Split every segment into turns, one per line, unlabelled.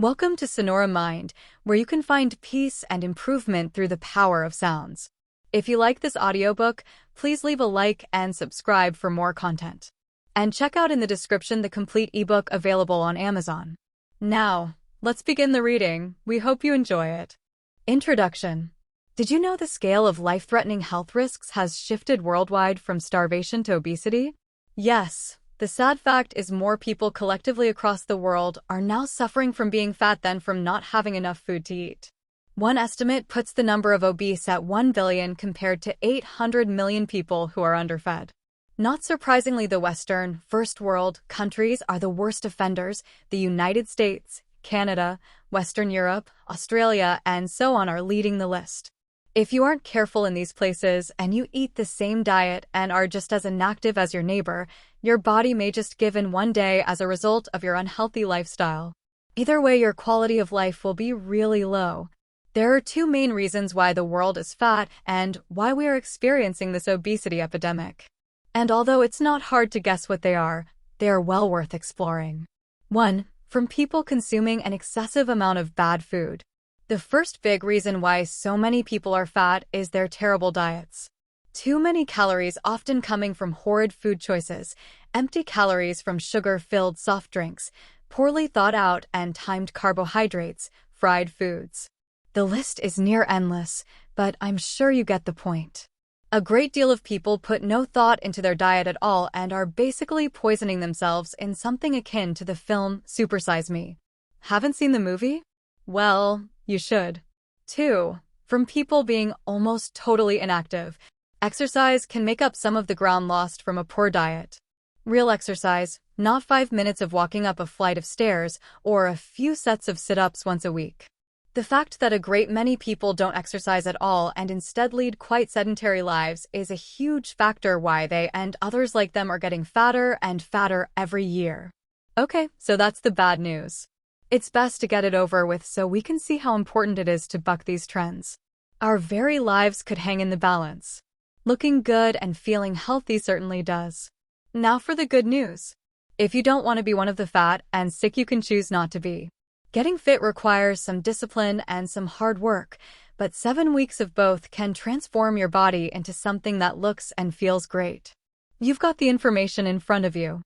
Welcome to Sonora Mind, where you can find peace and improvement through the power of sounds. If you like this audiobook, please leave a like and subscribe for more content. And check out in the description the complete ebook available on Amazon. Now, let's begin the reading. We hope you enjoy it. Introduction. Did you know the scale of life-threatening health risks has shifted worldwide from starvation to obesity? Yes. The sad fact is more people collectively across the world are now suffering from being fat than from not having enough food to eat. One estimate puts the number of obese at 1 billion compared to 800 million people who are underfed. Not surprisingly, the Western, first world countries are the worst offenders. The United States, Canada, Western Europe, Australia, and so on are leading the list. If you aren't careful in these places and you eat the same diet and are just as inactive as your neighbor, your body may just give in one day as a result of your unhealthy lifestyle. Either way, your quality of life will be really low. There are two main reasons why the world is fat and why we are experiencing this obesity epidemic. And although it's not hard to guess what they are well worth exploring. 1. From people consuming an excessive amount of bad food. The first big reason why so many people are fat is their terrible diets. Too many calories often coming from horrid food choices, empty calories from sugar-filled soft drinks, poorly thought out and timed carbohydrates, fried foods. The list is near endless, but I'm sure you get the point. A great deal of people put no thought into their diet at all and are basically poisoning themselves in something akin to the film Super Size Me. Haven't seen the movie? Well, you should. 2. From people being almost totally inactive. Exercise can make up some of the ground lost from a poor diet. Real exercise, not 5 minutes of walking up a flight of stairs or a few sets of sit-ups once a week. The fact that a great many people don't exercise at all and instead lead quite sedentary lives is a huge factor why they and others like them are getting fatter and fatter every year. Okay, so that's the bad news. It's best to get it over with so we can see how important it is to buck these trends. Our very lives could hang in the balance. Looking good and feeling healthy certainly does. Now for the good news. If you don't want to be one of the fat and sick, you can choose not to be. Getting fit requires some discipline and some hard work, but 7 weeks of both can transform your body into something that looks and feels great. You've got the information in front of you.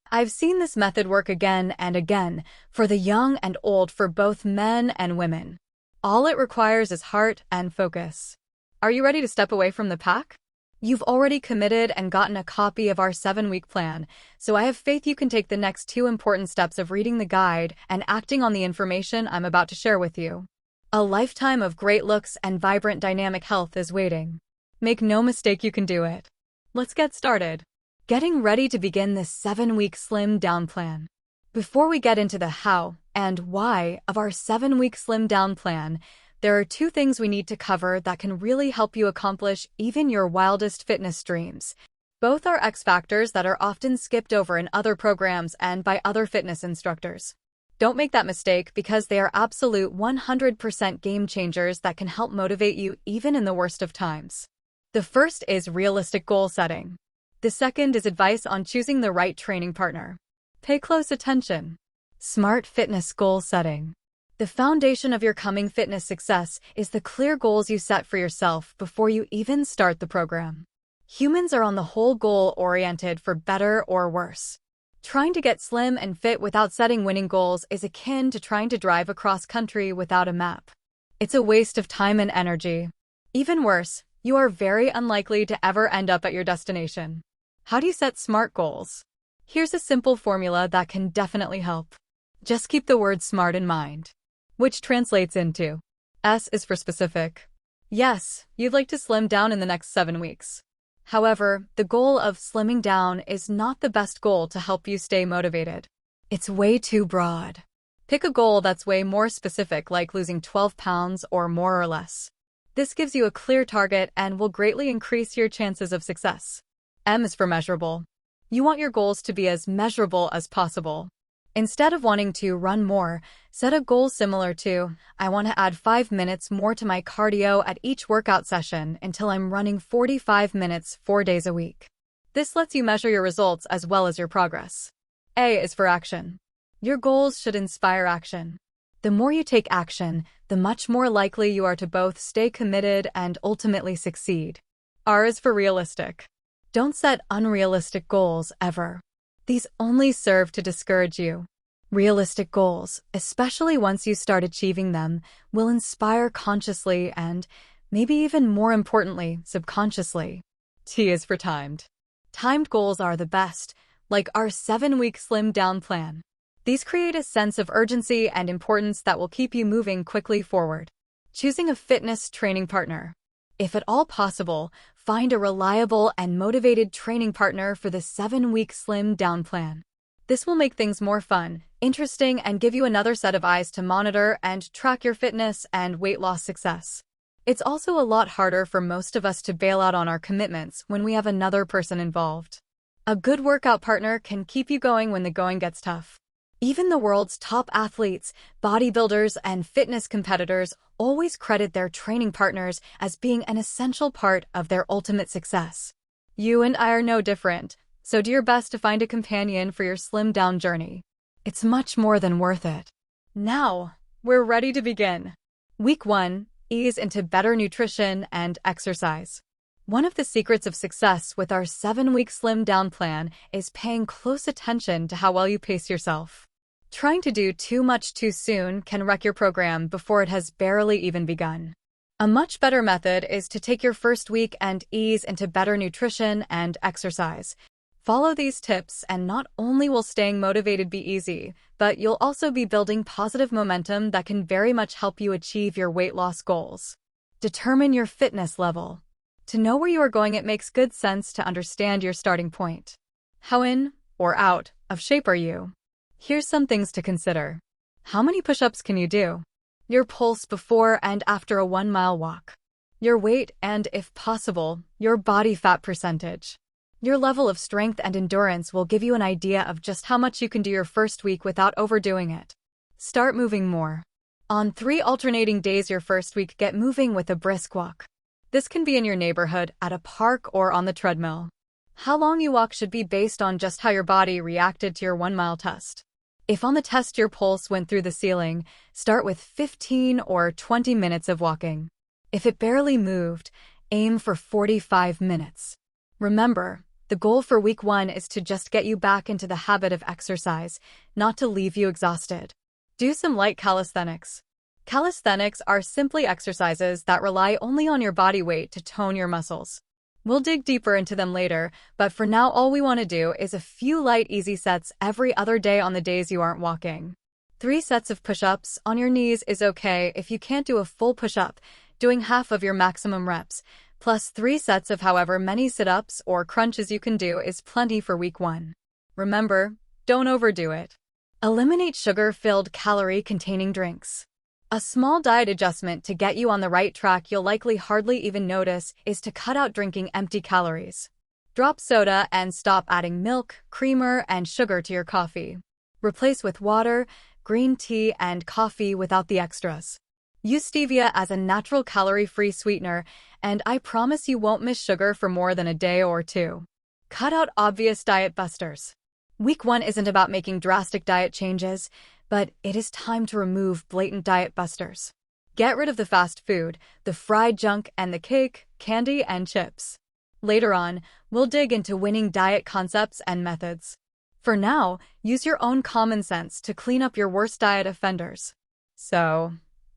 I've seen this method work again and again, for the young and old, for both men and women. All it requires is heart and focus. Are you ready to step away from the pack? You've already committed and gotten a copy of our 7-week plan, so I have faith you can take the next 2 important steps of reading the guide and acting on the information I'm about to share with you. A lifetime of great looks and vibrant dynamic health is waiting. Make no mistake, you can do it. Let's get started. Getting ready to begin this 7-week slim down plan. Before we get into the how and why of our 7-week slim down plan, there are 2 things we need to cover that can really help you accomplish even your wildest fitness dreams. Both are X factors that are often skipped over in other programs and by other fitness instructors. Don't make that mistake, because they are absolute 100% game changers that can help motivate you even in the worst of times. The first is realistic goal setting. The second is advice on choosing the right training partner. Pay close attention. Smart fitness goal setting. The foundation of your coming fitness success is the clear goals you set for yourself before you even start the program. Humans are on the whole goal-oriented, for better or worse. Trying to get slim and fit without setting winning goals is akin to trying to drive across country without a map. It's a waste of time and energy. Even worse, you are very unlikely to ever end up at your destination. How do you set smart goals? Here's a simple formula that can definitely help. Just keep the word SMART in mind, which translates into S is for specific. Yes, you'd like to slim down in the next 7 weeks. However, the goal of slimming down is not the best goal to help you stay motivated. It's way too broad. Pick a goal that's way more specific, like losing 12 pounds or more or less. This gives you a clear target and will greatly increase your chances of success. M is for measurable. You want your goals to be as measurable as possible. Instead of wanting to run more, set a goal similar to, I want to add 5 minutes more to my cardio at each workout session until I'm running 45 minutes 4 days a week. This lets you measure your results as well as your progress. A is for action. Your goals should inspire action. The more you take action, the much more likely you are to both stay committed and ultimately succeed. R is for realistic. Don't set unrealistic goals ever. These only serve to discourage you. Realistic goals, especially once you start achieving them, will inspire consciously and, maybe even more importantly, subconsciously. T is for timed. Timed goals are the best, like our 7-week slim down plan. These create a sense of urgency and importance that will keep you moving quickly forward. Choosing a fitness training partner. If at all possible, find a reliable and motivated training partner for the 7-week slim down plan. This will make things more fun, interesting, and give you another set of eyes to monitor and track your fitness and weight loss success. It's also a lot harder for most of us to bail out on our commitments when we have another person involved. A good workout partner can keep you going when the going gets tough. Even the world's top athletes, bodybuilders, and fitness competitors always credit their training partners as being an essential part of their ultimate success. You and I are no different, so do your best to find a companion for your slim-down journey. It's much more than worth it. Now, we're ready to begin. Week 1. Ease into better nutrition and exercise. One of the secrets of success with our 7-week slim down plan is paying close attention to how well you pace yourself. Trying to do too much too soon can wreck your program before it has barely even begun. A much better method is to take your first week and ease into better nutrition and exercise. Follow these tips and not only will staying motivated be easy, but you'll also be building positive momentum that can very much help you achieve your weight loss goals. Determine your fitness level. To know where you are going, it makes good sense to understand your starting point. How in, or out, of shape are you? Here's some things to consider. How many push-ups can you do? Your pulse before and after a 1-mile walk. Your weight and, if possible, your body fat percentage. Your level of strength and endurance will give you an idea of just how much you can do your first week without overdoing it. Start moving more. On 3 alternating days your first week, get moving with a brisk walk. This can be in your neighborhood, at a park, or on the treadmill. How long you walk should be based on just how your body reacted to your 1-mile test. If on the test your pulse went through the ceiling, start with 15 or 20 minutes of walking. If it barely moved, aim for 45 minutes. Remember, the goal for week 1 is to just get you back into the habit of exercise, not to leave you exhausted. Do some light calisthenics. Calisthenics are simply exercises that rely only on your body weight to tone your muscles. We'll dig deeper into them later, but for now all we want to do is a few light, easy sets every other day on the days you aren't walking. 3 sets of push-ups on your knees is okay if you can't do a full push-up, doing half of your maximum reps, plus 3 sets of however many sit-ups or crunches you can do is plenty for week 1. Remember, don't overdo it. Eliminate sugar-filled, calorie-containing drinks. A small diet adjustment to get you on the right track you'll likely hardly even notice is to cut out drinking empty calories. Drop soda and stop adding milk, creamer, and sugar to your coffee. Replace with water, green tea, and coffee without the extras. Use stevia as a natural calorie-free sweetener, and I promise you won't miss sugar for more than a day or 2. Cut out obvious diet busters. Week 1 isn't about making drastic diet changes, but it is time to remove blatant diet busters. Get rid of the fast food, the fried junk, and the cake, candy, and chips. Later on, we'll dig into winning diet concepts and methods. For now, use your own common sense to clean up your worst diet offenders. So,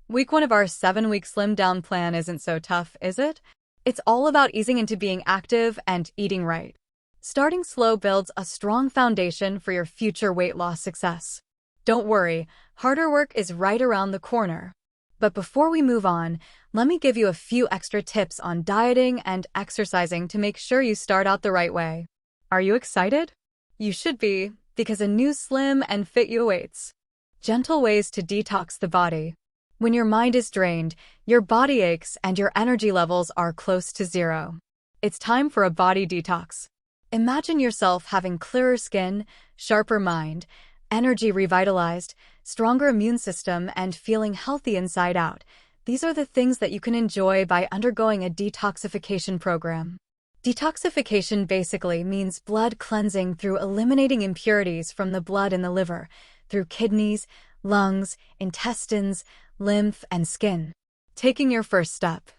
week 1 of our 7-week slim down plan isn't so tough, is it? It's all about easing into being active and eating right. Starting slow builds a strong foundation for your future weight loss success. Don't worry, harder work is right around the corner. But before we move on, let me give you a few extra tips on dieting and exercising to make sure you start out the right way. Are you excited? You should be, because a new slim and fit you awaits. Gentle ways to detox the body. When your mind is drained, your body aches, and your energy levels are close to zero. It's time for a body detox. Imagine yourself having clearer skin, sharper mind, energy revitalized, stronger immune system, and feeling healthy inside out. These are the things that you can enjoy by undergoing a detoxification program. Detoxification basically means blood cleansing through eliminating impurities from the blood in the liver, through kidneys, lungs, intestines, lymph, and skin. Taking your first step.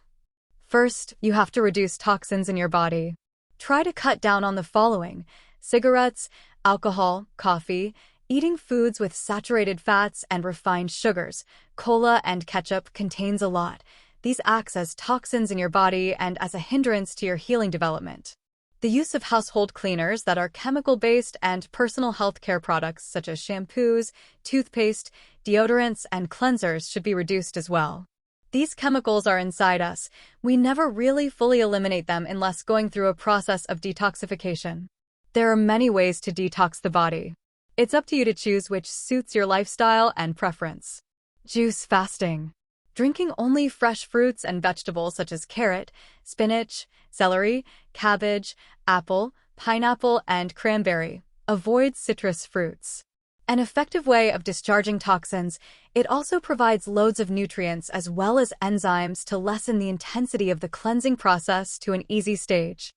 First, you have to reduce toxins in your body. Try to cut down on the following: cigarettes, alcohol, coffee, eating foods with saturated fats and refined sugars. Cola and ketchup contains a lot. These act as toxins in your body and as a hindrance to your healing development. The use of household cleaners that are chemical-based and personal health care products such as shampoos, toothpaste, deodorants, and cleansers should be reduced as well. These chemicals are inside us. We never really fully eliminate them unless going through a process of detoxification. There are many ways to detox the body. It's up to you to choose which suits your lifestyle and preference. Juice fasting. Drinking only fresh fruits and vegetables such as carrot, spinach, celery, cabbage, apple, pineapple, and cranberry. Avoid citrus fruits. An effective way of discharging toxins, it also provides loads of nutrients as well as enzymes to lessen the intensity of the cleansing process to an easy stage.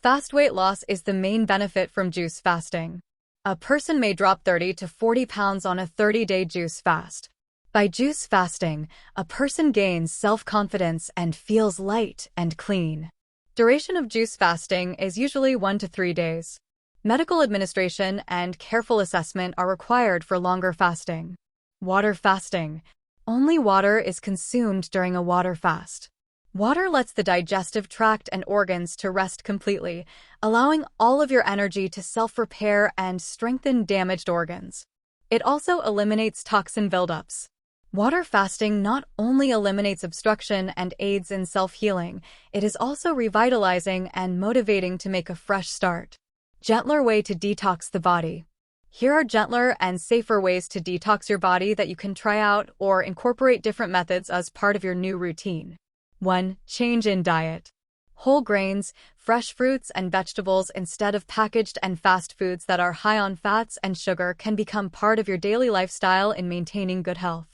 Fast weight loss is the main benefit from juice fasting. A person may drop 30 to 40 pounds on a 30-day juice fast. By juice fasting, a person gains self-confidence and feels light and clean. Duration of juice fasting is usually 1 to 3 days. Medical administration and careful assessment are required for longer fasting. Water fasting. Only water is consumed during a water fast. Water lets the digestive tract and organs to rest completely, allowing all of your energy to self-repair and strengthen damaged organs. It also eliminates toxin buildups. Water fasting not only eliminates obstruction and aids in self-healing, it is also revitalizing and motivating to make a fresh start. Gentler way to detox the body. Here are gentler and safer ways to detox your body that you can try out or incorporate different methods as part of your new routine. 1. Change in diet. Whole grains, fresh fruits and vegetables instead of packaged and fast foods that are high on fats and sugar can become part of your daily lifestyle in maintaining good health.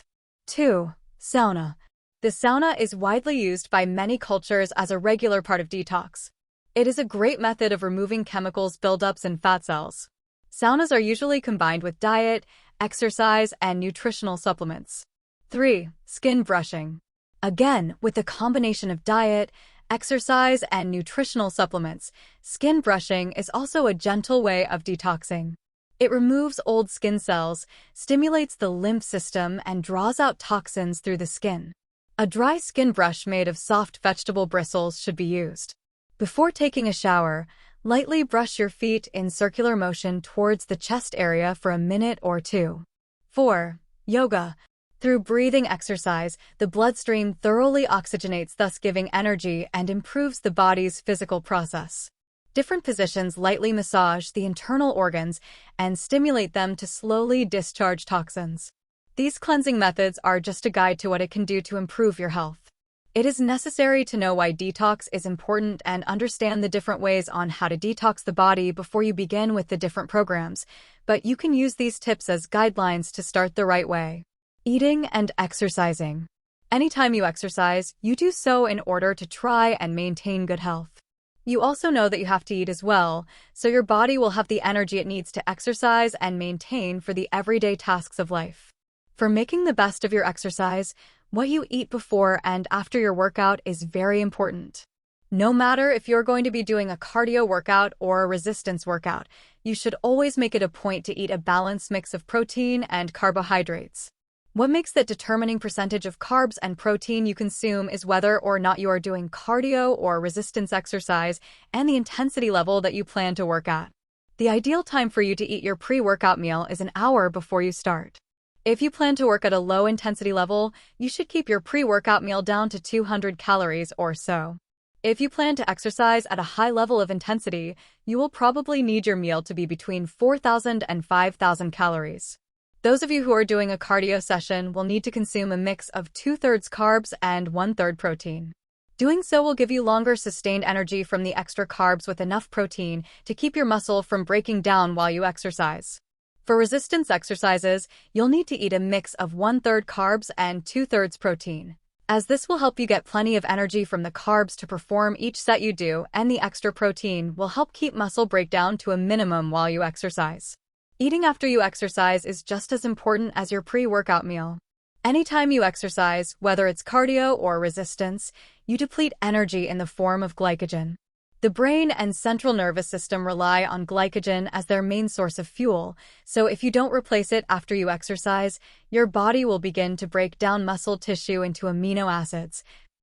2. Sauna. The sauna is widely used by many cultures as a regular part of detox. It is a great method of removing chemicals buildups in fat cells. Saunas are usually combined with diet, exercise, and nutritional supplements. 3. Skin brushing. Again, with a combination of diet, exercise, and nutritional supplements, skin brushing is also a gentle way of detoxing. It removes old skin cells, stimulates the lymph system, and draws out toxins through the skin. A dry skin brush made of soft vegetable bristles should be used. Before taking a shower, lightly brush your feet in circular motion towards the chest area for a minute or 2. 4. Yoga. Through breathing exercise, the bloodstream thoroughly oxygenates, thus giving energy and improves the body's physical process. Different positions lightly massage the internal organs and stimulate them to slowly discharge toxins. These cleansing methods are just a guide to what it can do to improve your health. It is necessary to know why detox is important and understand the different ways on how to detox the body before you begin with the different programs, but you can use these tips as guidelines to start the right way. Eating and exercising. Anytime you exercise, you do so in order to try and maintain good health. You also know that you have to eat as well, so your body will have the energy it needs to exercise and maintain for the everyday tasks of life. For making the best of your exercise, what you eat before and after your workout is very important. No matter if you're going to be doing a cardio workout or a resistance workout, you should always make it a point to eat a balanced mix of protein and carbohydrates. What makes the determining percentage of carbs and protein you consume is whether or not you are doing cardio or resistance exercise and the intensity level that you plan to work at. The ideal time for you to eat your pre-workout meal is an hour before you start. If you plan to work at a low intensity level, you should keep your pre-workout meal down to 200 calories or so. If you plan to exercise at a high level of intensity, you will probably need your meal to be between 4,000 and 5,000 calories. Those of you who are doing a cardio session will need to consume a mix of 2/3 carbs and 1/3 protein. Doing so will give you longer sustained energy from the extra carbs with enough protein to keep your muscle from breaking down while you exercise. For resistance exercises, you'll need to eat a mix of 1/3 carbs and 2/3 protein, as this will help you get plenty of energy from the carbs to perform each set you do, and the extra protein will help keep muscle breakdown to a minimum while you exercise. Eating after you exercise is just as important as your pre-workout meal. Anytime you exercise, whether it's cardio or resistance, you deplete energy in the form of glycogen. The brain and central nervous system rely on glycogen as their main source of fuel, so if you don't replace it after you exercise, your body will begin to break down muscle tissue into amino acids,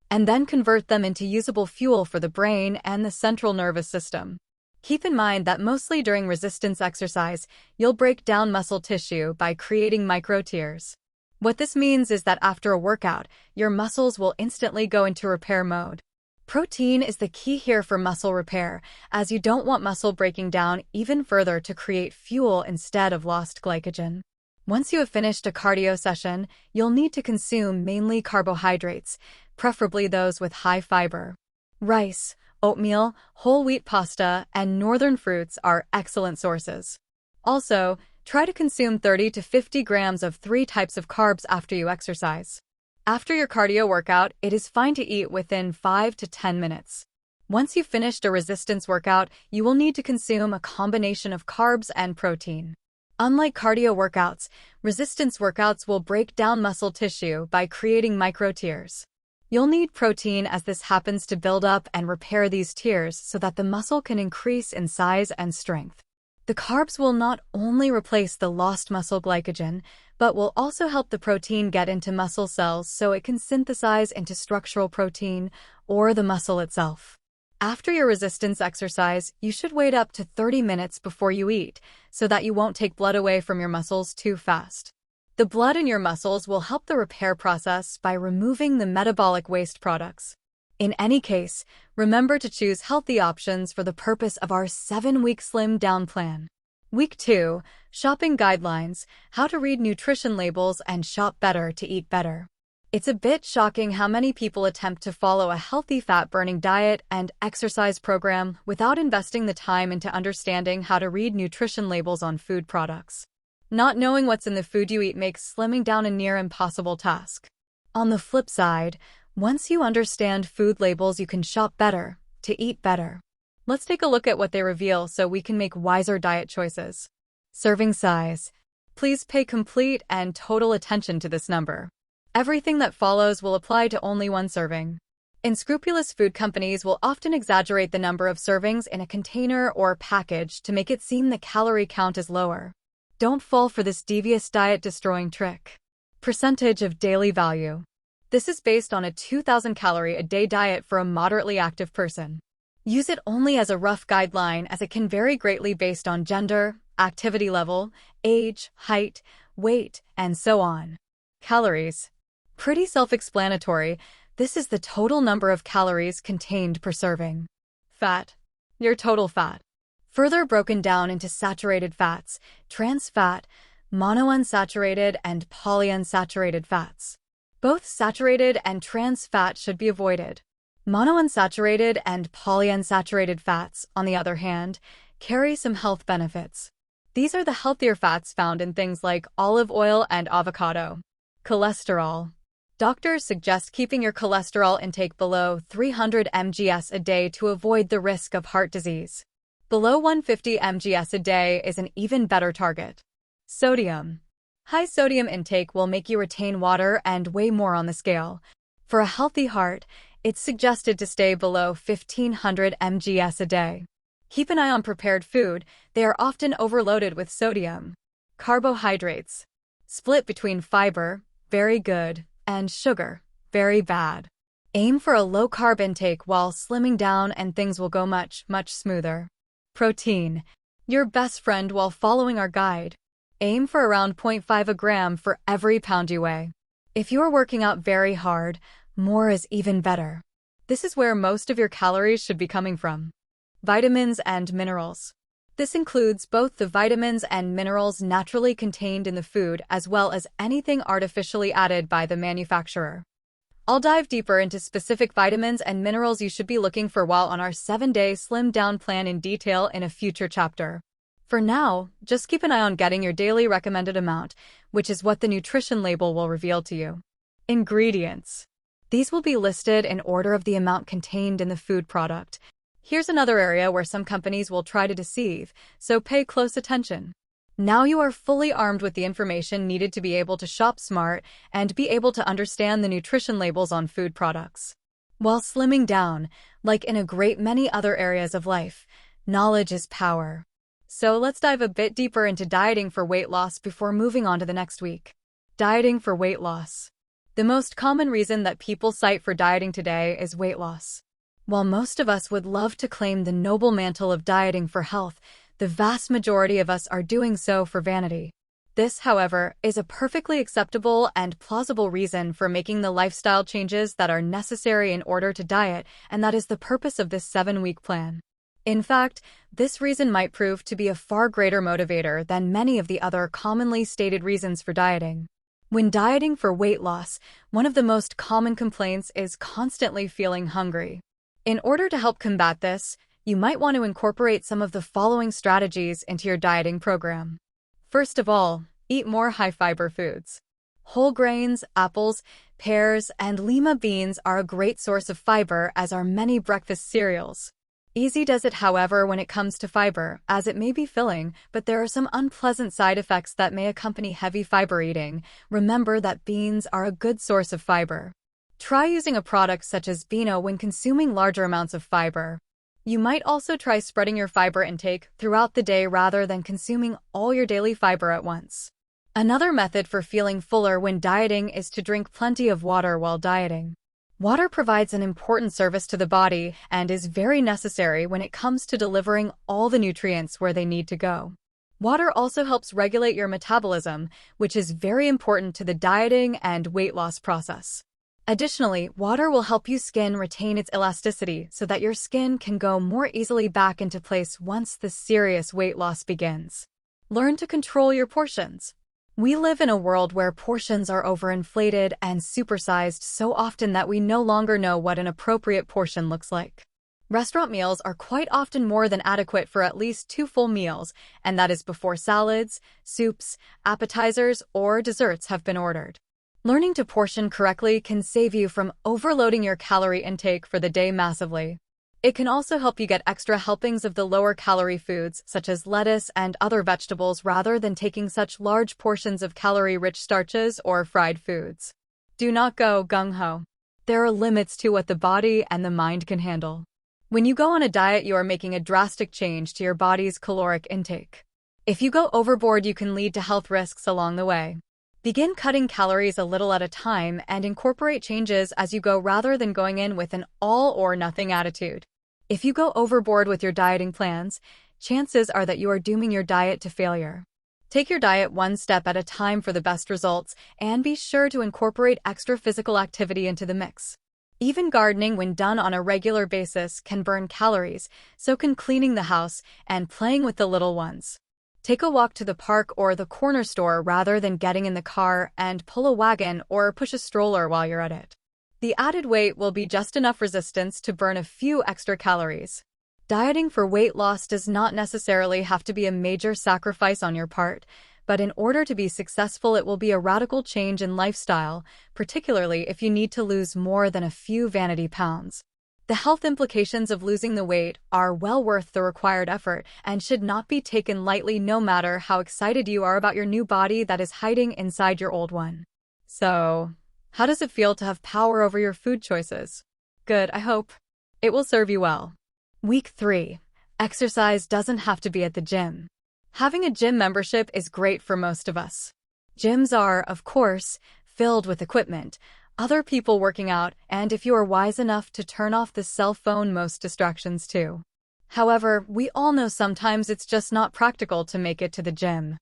and then convert them into usable fuel for the brain and the central nervous system. Keep in mind that mostly during resistance exercise, you'll break down muscle tissue by creating micro-tears. What this means is that after a workout, your muscles will instantly go into repair mode. Protein is the key here for muscle repair, as you don't want muscle breaking down even further to create fuel instead of lost glycogen. Once you have finished a cardio session, you'll need to consume mainly carbohydrates, preferably those with high fiber. Rice, oatmeal, whole wheat pasta, and northern fruits are excellent sources. Also, try to consume 30 to 50 grams of 3 types of carbs after you exercise. After your cardio workout, it is fine to eat within 5 to 10 minutes. Once you've finished a resistance workout, you will need to consume a combination of carbs and protein. Unlike cardio workouts, resistance workouts will break down muscle tissue by creating micro-tears. You'll need protein as this happens to build up and repair these tears so that the muscle can increase in size and strength. The carbs will not only replace the lost muscle glycogen, but will also help the protein get into muscle cells so it can synthesize into structural protein or the muscle itself. After your resistance exercise, you should wait up to 30 minutes before you eat so that you won't take blood away from your muscles too fast. The blood in your muscles will help the repair process by removing the metabolic waste products. In any case, remember to choose healthy options for the purpose of our 7-week Slim Down plan. Week 2, Shopping Guidelines, How to Read Nutrition Labels and Shop Better to Eat Better. It's a bit shocking how many people attempt to follow a healthy fat-burning diet and exercise program without investing the time into understanding how to read nutrition labels on food products. Not knowing what's in the food you eat makes slimming down a near impossible task. On the flip side, once you understand food labels, you can shop better to eat better. Let's take a look at what they reveal so we can make wiser diet choices. Serving size. Please pay complete and total attention to this number. Everything that follows will apply to only one serving. Unscrupulous food companies will often exaggerate the number of servings in a container or package to make it seem the calorie count is lower. Don't fall for this devious diet-destroying trick. Percentage of daily value. This is based on a 2,000 calorie a day diet for a moderately active person. Use it only as a rough guideline as it can vary greatly based on gender, activity level, age, height, weight, and so on. Calories. Pretty self-explanatory. This is the total number of calories contained per serving. Fat. Your total fat. Further broken down into saturated fats, trans fat, monounsaturated, and polyunsaturated fats. Both saturated and trans fat should be avoided. Monounsaturated and polyunsaturated fats, on the other hand, carry some health benefits. These are the healthier fats found in things like olive oil and avocado. Cholesterol. Doctors suggest keeping your cholesterol intake below 300 mgs a day to avoid the risk of heart disease. Below 150 mgs a day is an even better target. Sodium. High sodium intake will make you retain water and weigh more on the scale. For a healthy heart, it's suggested to stay below 1,500 mgs a day. Keep an eye on prepared food. They are often overloaded with sodium. Carbohydrates. Split between fiber, very good, and sugar, very bad. Aim for a low-carb intake while slimming down and things will go much, much smoother. Protein. Your best friend while following our guide. Aim for around 0.5 gram for every pound you weigh. If you're working out very hard, more is even better. This is where most of your calories should be coming from. Vitamins and minerals. This includes both the vitamins and minerals naturally contained in the food as well as anything artificially added by the manufacturer. I'll dive deeper into specific vitamins and minerals you should be looking for while on our 7-day Slim Down plan in detail in a future chapter. For now, just keep an eye on getting your daily recommended amount, which is what the nutrition label will reveal to you. Ingredients. These will be listed in order of the amount contained in the food product. Here's another area where some companies will try to deceive, so pay close attention. Now you are fully armed with the information needed to be able to shop smart and be able to understand the nutrition labels on food products. While slimming down, like in a great many other areas of life, knowledge is power. So let's dive a bit deeper into dieting for weight loss before moving on to the next week. Dieting for weight loss. The most common reason that people cite for dieting today is weight loss. While most of us would love to claim the noble mantle of dieting for health, the vast majority of us are doing so for vanity. This, however, is a perfectly acceptable and plausible reason for making the lifestyle changes that are necessary in order to diet, and that is the purpose of this 7-week plan. In fact, this reason might prove to be a far greater motivator than many of the other commonly stated reasons for dieting. When dieting for weight loss, one of the most common complaints is constantly feeling hungry. In order to help combat this, you might want to incorporate some of the following strategies into your dieting program. First of all, eat more high-fiber foods. Whole grains, apples, pears, and lima beans are a great source of fiber, as are many breakfast cereals. Easy does it, however, when it comes to fiber, as it may be filling, but there are some unpleasant side effects that may accompany heavy fiber eating. Remember that beans are a good source of fiber. Try using a product such as Beano when consuming larger amounts of fiber. You might also try spreading your fiber intake throughout the day rather than consuming all your daily fiber at once. Another method for feeling fuller when dieting is to drink plenty of water while dieting. Water provides an important service to the body and is very necessary when it comes to delivering all the nutrients where they need to go. Water also helps regulate your metabolism, which is very important to the dieting and weight loss process. Additionally, water will help your skin retain its elasticity so that your skin can go more easily back into place once the serious weight loss begins. Learn to control your portions. We live in a world where portions are overinflated and supersized so often that we no longer know what an appropriate portion looks like. Restaurant meals are quite often more than adequate for at least 2 full meals, and that is before salads, soups, appetizers, or desserts have been ordered. Learning to portion correctly can save you from overloading your calorie intake for the day massively. It can also help you get extra helpings of the lower-calorie foods, such as lettuce and other vegetables, rather than taking such large portions of calorie-rich starches or fried foods. Do not go gung-ho. There are limits to what the body and the mind can handle. When you go on a diet, you are making a drastic change to your body's caloric intake. If you go overboard, you can lead to health risks along the way. Begin cutting calories a little at a time and incorporate changes as you go rather than going in with an all-or-nothing attitude. If you go overboard with your dieting plans, chances are that you are dooming your diet to failure. Take your diet one step at a time for the best results, and be sure to incorporate extra physical activity into the mix. Even gardening, when done on a regular basis, can burn calories, so can cleaning the house and playing with the little ones. Take a walk to the park or the corner store rather than getting in the car and pull a wagon or push a stroller while you're at it. The added weight will be just enough resistance to burn a few extra calories. Dieting for weight loss does not necessarily have to be a major sacrifice on your part, but in order to be successful, it will be a radical change in lifestyle, particularly if you need to lose more than a few vanity pounds. The health implications of losing the weight are well worth the required effort and should not be taken lightly, no matter how excited you are about your new body that is hiding inside your old one. So, how does it feel to have power over your food choices? Good, I hope. It will serve you well. Week 3. Exercise doesn't have to be at the gym. Having a gym membership is great for most of us. Gyms are, of course, filled with equipment, other people working out, and if you are wise enough to turn off the cell phone, most distractions too. However, we all know sometimes it's just not practical to make it to the gym.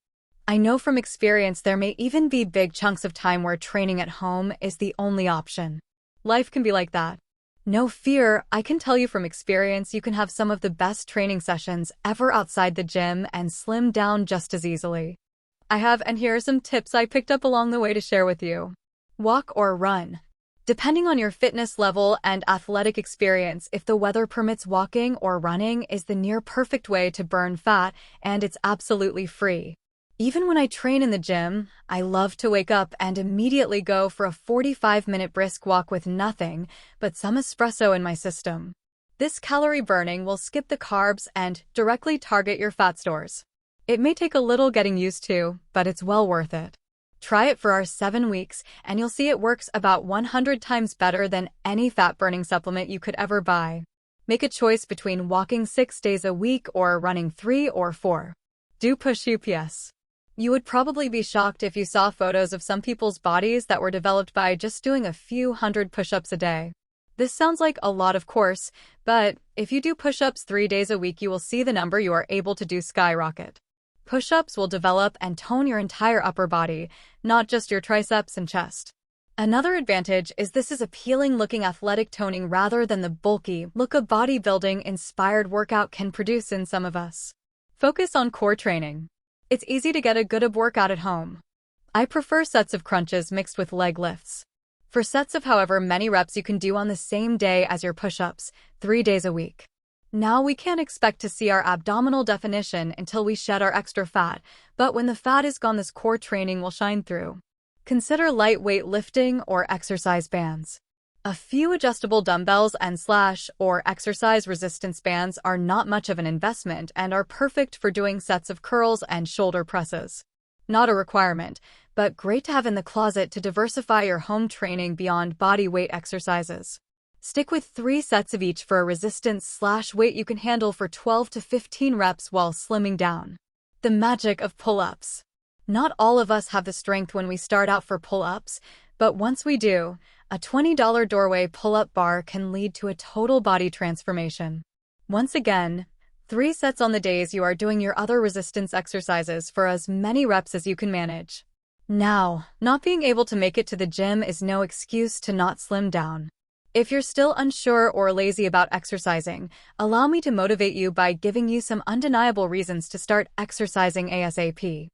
I know from experience there may even be big chunks of time where training at home is the only option. Life can be like that. No fear, I can tell you from experience you can have some of the best training sessions ever outside the gym and slim down just as easily. And here are some tips I picked up along the way to share with you. Walk or run. Depending on your fitness level and athletic experience, if the weather permits, walking or running is the near perfect way to burn fat, and it's absolutely free. Even when I train in the gym, I love to wake up and immediately go for a 45-minute brisk walk with nothing but some espresso in my system. This calorie burning will skip the carbs and directly target your fat stores. It may take a little getting used to, but it's well worth it. Try it for our 7 weeks, and you'll see it works about 100 times better than any fat-burning supplement you could ever buy. Make a choice between walking 6 days a week or running 3 or 4. Do push-ups. You would probably be shocked if you saw photos of some people's bodies that were developed by just doing a few hundred push-ups a day. This sounds like a lot, of course, but if you do push-ups 3 days a week, you will see the number you are able to do skyrocket. Push-ups will develop and tone your entire upper body, not just your triceps and chest. Another advantage is this is appealing-looking athletic toning rather than the bulky look a bodybuilding-inspired workout can produce in some of us. Focus on core training. It's easy to get a good ab workout at home. I prefer sets of crunches mixed with leg lifts. For sets of however many reps you can do on the same day as your push-ups, 3 days a week. Now we can't expect to see our abdominal definition until we shed our extra fat, but when the fat is gone, this core training will shine through. Consider lightweight lifting or exercise bands. A few adjustable dumbbells and or exercise resistance bands are not much of an investment and are perfect for doing sets of curls and shoulder presses. Not a requirement, but great to have in the closet to diversify your home training beyond body weight exercises. Stick with 3 sets of each for a resistance weight you can handle for 12 to 15 reps while slimming down. The magic of pull-ups. Not all of us have the strength when we start out for pull-ups, but once we do, a $20 doorway pull-up bar can lead to a total body transformation. Once again, 3 sets on the days you are doing your other resistance exercises for as many reps as you can manage. Now, not being able to make it to the gym is no excuse to not slim down. If you're still unsure or lazy about exercising, allow me to motivate you by giving you some undeniable reasons to start exercising ASAP.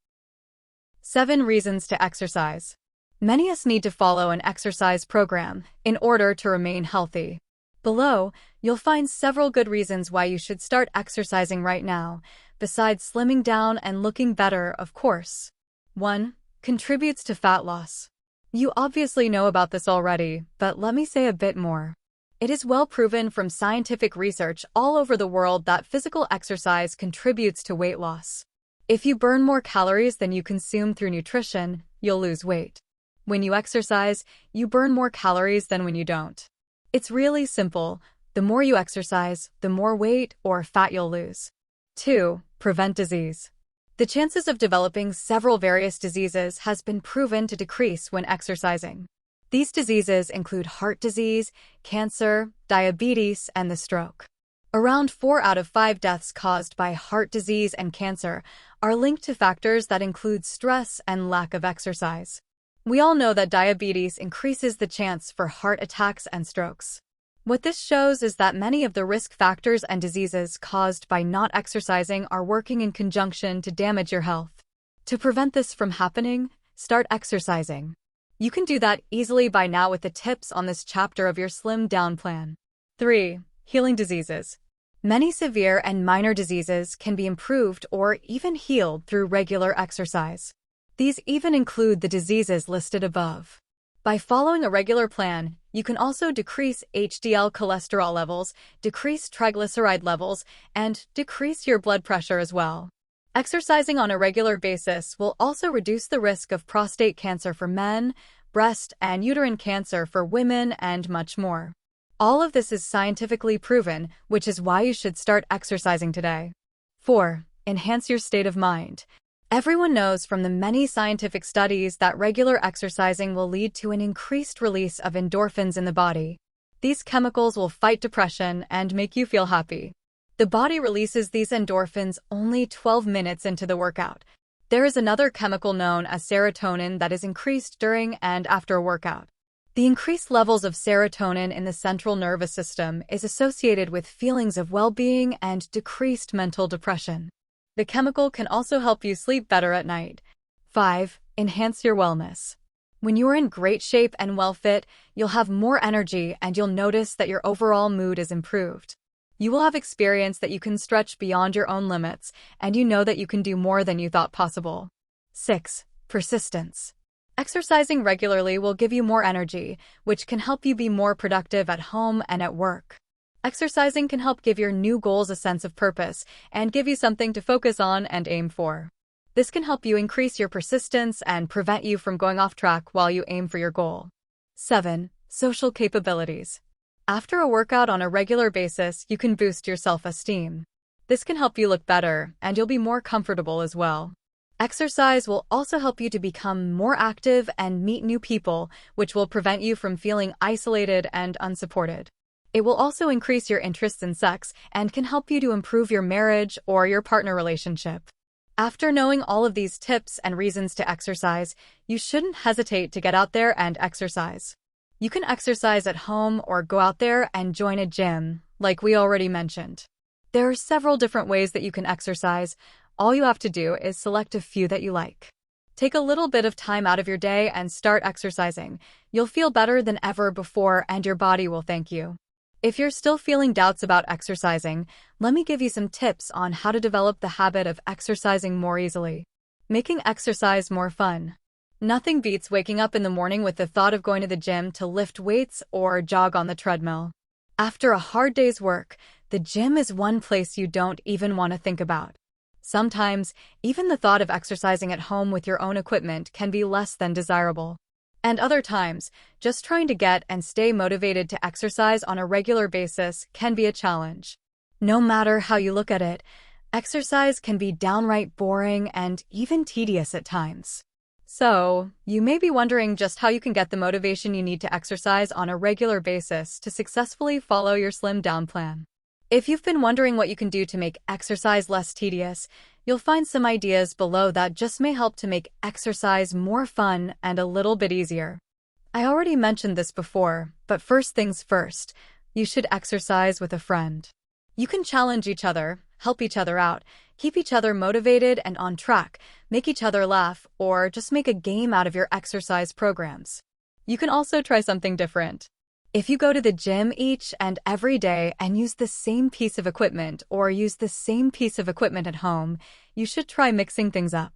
7 reasons to exercise. Many of us need to follow an exercise program in order to remain healthy. Below, you'll find several good reasons why you should start exercising right now, besides slimming down and looking better, of course. 1. Contributes to fat loss. You obviously know about this already, but let me say a bit more. It is well proven from scientific research all over the world that physical exercise contributes to weight loss. If you burn more calories than you consume through nutrition, you'll lose weight. When you exercise, you burn more calories than when you don't. It's really simple. The more you exercise, the more weight or fat you'll lose. 2. Prevent disease. The chances of developing several various diseases has been proven to decrease when exercising. These diseases include heart disease, cancer, diabetes, and the stroke. Around 4 out of 5 deaths caused by heart disease and cancer are linked to factors that include stress and lack of exercise. We all know that diabetes increases the chance for heart attacks and strokes. What this shows is that many of the risk factors and diseases caused by not exercising are working in conjunction to damage your health. To prevent this from happening, start exercising. You can do that easily by now with the tips on this chapter of your Slim Down plan. 3. Healing diseases. Many severe and minor diseases can be improved or even healed through regular exercise. These even include the diseases listed above. By following a regular plan, you can also decrease HDL cholesterol levels, decrease triglyceride levels, and decrease your blood pressure as well. Exercising on a regular basis will also reduce the risk of prostate cancer for men, breast and uterine cancer for women, and much more. All of this is scientifically proven, which is why you should start exercising today. 4. Enhance your state of mind. Everyone knows from the many scientific studies that regular exercising will lead to an increased release of endorphins in the body. These chemicals will fight depression and make you feel happy. The body releases these endorphins only 12 minutes into the workout. There is another chemical known as serotonin that is increased during and after a workout. The increased levels of serotonin in the central nervous system is associated with feelings of well-being and decreased mental depression. The chemical can also help you sleep better at night. 5. Enhance your wellness. When you're in great shape and well-fit, you'll have more energy and you'll notice that your overall mood is improved. You will have experience that you can stretch beyond your own limits, and you know that you can do more than you thought possible. 6. Persistence. Exercising regularly will give you more energy, which can help you be more productive at home and at work. Exercising can help give your new goals a sense of purpose and give you something to focus on and aim for. This can help you increase your persistence and prevent you from going off track while you aim for your goal. 7. Social capabilities. After a workout on a regular basis, you can boost your self-esteem. This can help you look better, and you'll be more comfortable as well. Exercise will also help you to become more active and meet new people, which will prevent you from feeling isolated and unsupported. It will also increase your interests in sex and can help you to improve your marriage or your partner relationship. After knowing all of these tips and reasons to exercise, you shouldn't hesitate to get out there and exercise. You can exercise at home or go out there and join a gym, like we already mentioned. There are several different ways that you can exercise. All you have to do is select a few that you like. Take a little bit of time out of your day and start exercising. You'll feel better than ever before, and your body will thank you. If you're still feeling doubts about exercising, let me give you some tips on how to develop the habit of exercising more easily. Making exercise more fun. Nothing beats waking up in the morning with the thought of going to the gym to lift weights or jog on the treadmill. After a hard day's work, the gym is one place you don't even want to think about. Sometimes, even the thought of exercising at home with your own equipment can be less than desirable. And other times, just trying to get and stay motivated to exercise on a regular basis can be a challenge. No matter how you look at it, exercise can be downright boring and even tedious at times. So, you may be wondering just how you can get the motivation you need to exercise on a regular basis to successfully follow your slimmed-down plan. If you've been wondering what you can do to make exercise less tedious, you'll find some ideas below that just may help to make exercise more fun and a little bit easier. I already mentioned this before, but first things first, you should exercise with a friend. You can challenge each other, help each other out, keep each other motivated and on track, make each other laugh, or just make a game out of your exercise programs. You can also try something different. If you go to the gym each and every day and use the same piece of equipment or use the same piece of equipment at home, you should try mixing things up.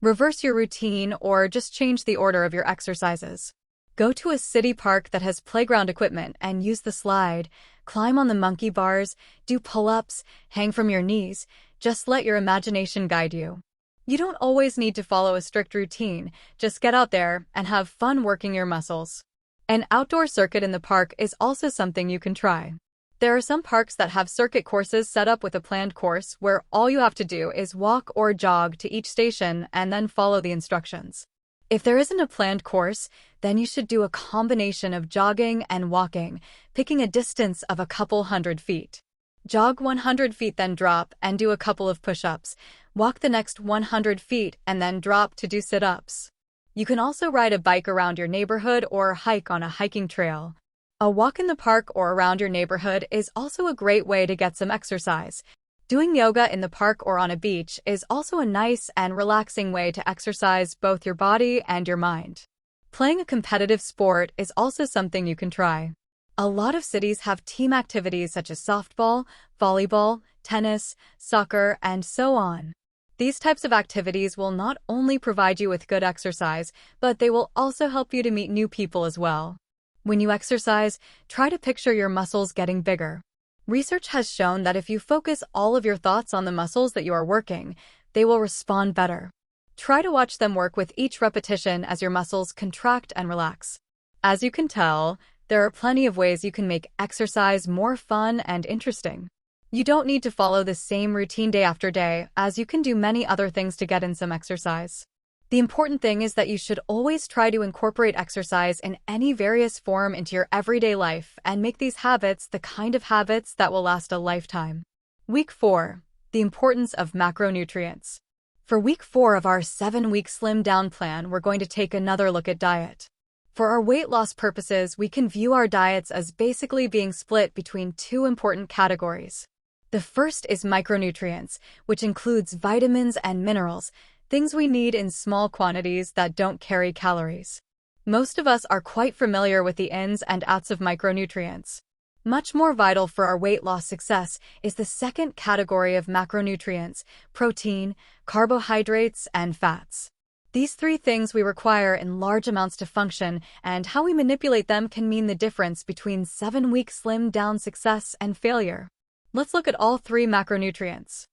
Reverse your routine or just change the order of your exercises. Go to a city park that has playground equipment and use the slide, climb on the monkey bars, do pull-ups, hang from your knees. Just let your imagination guide you. You don't always need to follow a strict routine, just get out there and have fun working your muscles. An outdoor circuit in the park is also something you can try. There are some parks that have circuit courses set up with a planned course where all you have to do is walk or jog to each station and then follow the instructions. If there isn't a planned course, then you should do a combination of jogging and walking, picking a distance of a couple hundred feet. Jog 100 feet, then drop and do a couple of push-ups. Walk the next 100 feet and then drop to do sit-ups. You can also ride a bike around your neighborhood or hike on a hiking trail. A walk in the park or around your neighborhood is also a great way to get some exercise. Doing yoga in the park or on a beach is also a nice and relaxing way to exercise both your body and your mind. Playing a competitive sport is also something you can try. A lot of cities have team activities such as softball, volleyball, tennis, soccer, and so on. These types of activities will not only provide you with good exercise, but they will also help you to meet new people as well. When you exercise, try to picture your muscles getting bigger. Research has shown that if you focus all of your thoughts on the muscles that you are working, they will respond better. Try to watch them work with each repetition as your muscles contract and relax. As you can tell, there are plenty of ways you can make exercise more fun and interesting. You don't need to follow the same routine day after day, as you can do many other things to get in some exercise. The important thing is that you should always try to incorporate exercise in any various form into your everyday life and make these habits the kind of habits that will last a lifetime. Week 4. The importance of macronutrients. For week 4 of our 7-week slim down plan, we're going to take another look at diet. For our weight loss purposes, we can view our diets as basically being split between two important categories. The first is micronutrients, which includes vitamins and minerals, things we need in small quantities that don't carry calories. Most of us are quite familiar with the ins and outs of micronutrients. Much more vital for our weight loss success is the second category of macronutrients: protein, carbohydrates, and fats. These three things we require in large amounts to function, and how we manipulate them can mean the difference between 7-week slim down success and failure. Let's look at all three macronutrients.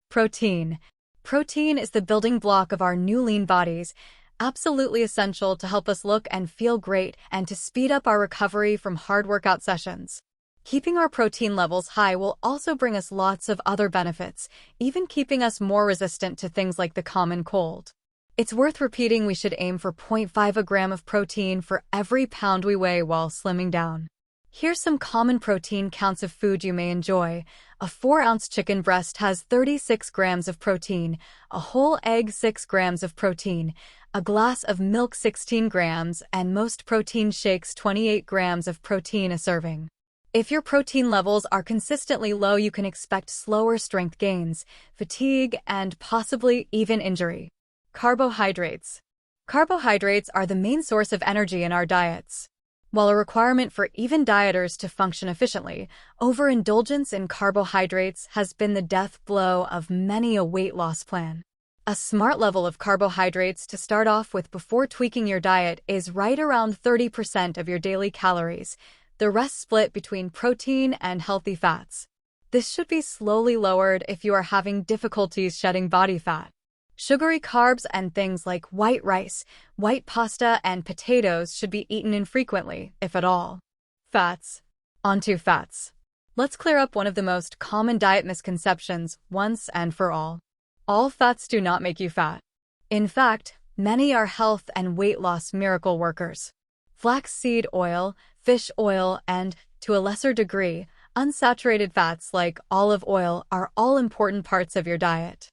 Protein. Protein is the building block of our new lean bodies, absolutely essential to help us look and feel great and to speed up our recovery from hard workout sessions. Keeping our protein levels high will also bring us lots of other benefits, even keeping us more resistant to things like the common cold. It's worth repeating we should aim for 0.5 gram of protein for every pound we weigh while slimming down. Here's some common protein counts of food you may enjoy. A 4-ounce chicken breast has 36 grams of protein, a whole egg 6 grams of protein, a glass of milk 16 grams, and most protein shakes 28 grams of protein a serving. If your protein levels are consistently low, you can expect slower strength gains, fatigue, and possibly even injury. Carbohydrates. Carbohydrates are the main source of energy in our diets. While a requirement for even dieters to function efficiently, overindulgence in carbohydrates has been the death blow of many a weight loss plan. A smart level of carbohydrates to start off with before tweaking your diet is right around 30% of your daily calories, the rest split between protein and healthy fats. This should be slowly lowered if you are having difficulties shedding body fat. Sugary carbs and things like white rice, white pasta, and potatoes should be eaten infrequently, if at all. Fats. Onto fats. Let's clear up one of the most common diet misconceptions once and for all. All fats do not make you fat. In fact, many are health and weight loss miracle workers. Flaxseed oil, fish oil, and, to a lesser degree, unsaturated fats like olive oil are all important parts of your diet.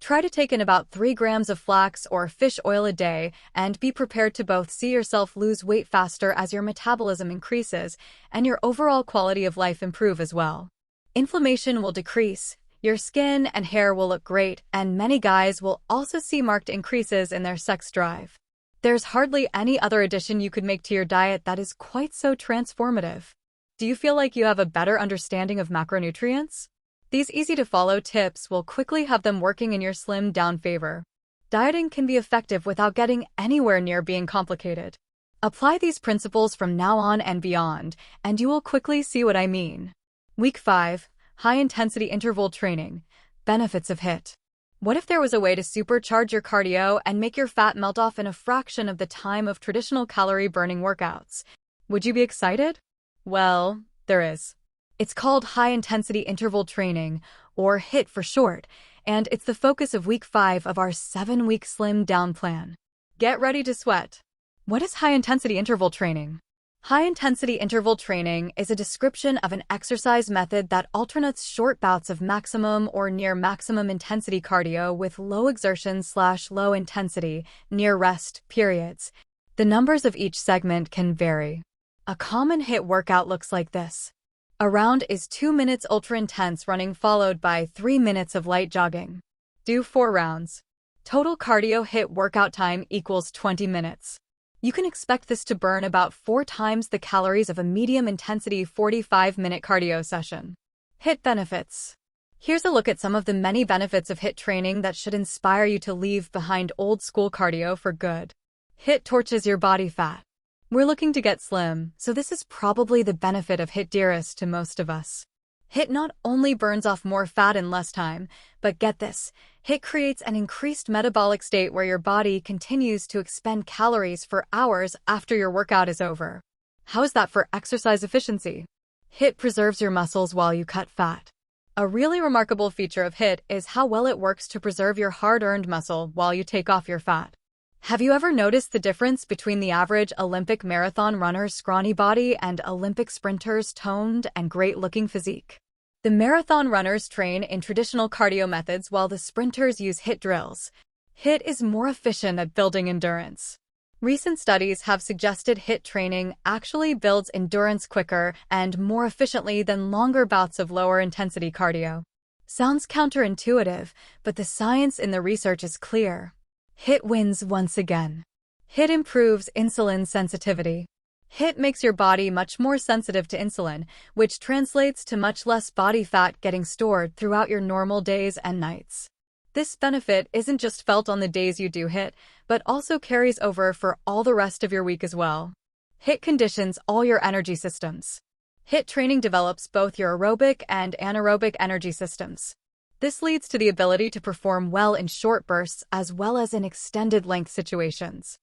Try to take in about 3 grams of flax or fish oil a day and be prepared to both see yourself lose weight faster as your metabolism increases and your overall quality of life improve as well. Inflammation will decrease, your skin and hair will look great, and many guys will also see marked increases in their sex drive. There's hardly any other addition you could make to your diet that is quite so transformative. Do you feel like you have a better understanding of macronutrients? These easy-to-follow tips will quickly have them working in your slim-down favor. Dieting can be effective without getting anywhere near being complicated. Apply these principles from now on and beyond, and you will quickly see what I mean. Week 5. High-intensity interval training. Benefits of HIIT. What if there was a way to supercharge your cardio and make your fat melt off in a fraction of the time of traditional calorie-burning workouts? Would you be excited? Well, there is. It's called high-intensity interval training, or HIIT for short, and it's the focus of week 5 of our 7-week slim down plan. Get ready to sweat. What is high-intensity interval training? High-intensity interval training is a description of an exercise method that alternates short bouts of maximum or near maximum intensity cardio with low exertion/low intensity, near rest periods. The numbers of each segment can vary. A common HIIT workout looks like this. A round is 2 minutes ultra-intense running followed by 3 minutes of light jogging. Do 4 rounds. Total cardio HIIT workout time equals 20 minutes. You can expect this to burn about 4 times the calories of a medium-intensity 45-minute cardio session. HIIT benefits. Here's a look at some of the many benefits of HIIT training that should inspire you to leave behind old-school cardio for good. HIIT torches your body fat. We're looking to get slim, so this is probably the benefit of HIIT dearest to most of us. HIIT not only burns off more fat in less time, but get this, HIIT creates an increased metabolic state where your body continues to expend calories for hours after your workout is over. How is that for exercise efficiency? HIIT preserves your muscles while you cut fat. A really remarkable feature of HIIT is how well it works to preserve your hard-earned muscle while you take off your fat. Have you ever noticed the difference between the average Olympic marathon runner's scrawny body and Olympic sprinter's toned and great-looking physique? The marathon runners train in traditional cardio methods while the sprinters use HIIT drills. HIIT is more efficient at building endurance. Recent studies have suggested HIIT training actually builds endurance quicker and more efficiently than longer bouts of lower-intensity cardio. Sounds counterintuitive, but the science in the research is clear. HIIT wins once again. HIIT improves insulin sensitivity. HIIT makes your body much more sensitive to insulin, which translates to much less body fat getting stored throughout your normal days and nights. This benefit isn't just felt on the days you do HIIT, but also carries over for all the rest of your week as well. HIIT conditions all your energy systems. HIIT training develops both your aerobic and anaerobic energy systems. This leads to the ability to perform well in short bursts as well as in extended length situations.